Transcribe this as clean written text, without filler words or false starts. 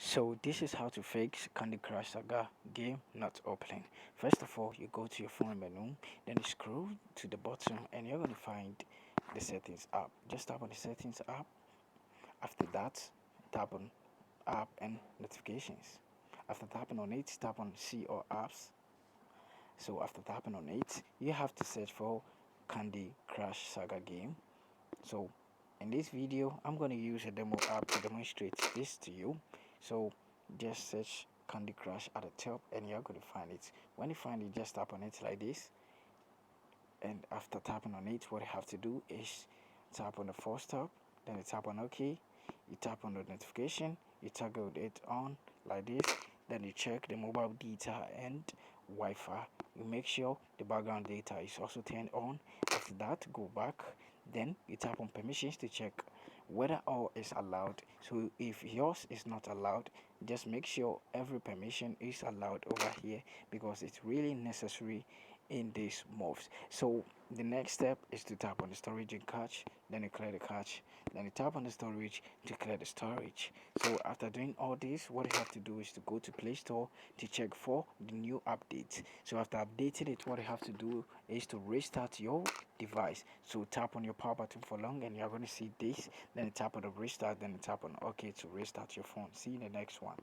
So this is how to fix Candy Crush Saga game not opening. First of all, you go to your phone menu, then you scroll to the bottom and you're going to find the settings app. Just tap on the settings app. After that, tap on app and notifications. After tapping on it, tap on see all apps. So after tapping on it, you have to search for Candy Crush Saga game. So in this video, I'm going to use a demo app to demonstrate this to you. So just search Candy Crush at the top and you're going to find it. When you find it, just tap on it like this. And after tapping on it, what you have to do is tap on the first tab, then you tap on OK, you tap on the notification, you toggle it on like this, then you check the mobile data and Wi-Fi. You make sure the background data is also turned on. After that, go back, then you tap on permissions to check whether all is allowed. So if yours is not allowed, just make sure every permission is allowed over here, because it's really necessary in these moves. So the next step is to tap on the storage and cache, then you clear the cache, then you tap on the storage to clear the storage. So after doing all this, what you have to do is to go to Play Store to check for the new updates. So after updating it, what you have to do is to restart your device. So tap on your power button for long and you're going to see this, then you tap on the restart, then you tap on OK to restart your phone. See you in the next one.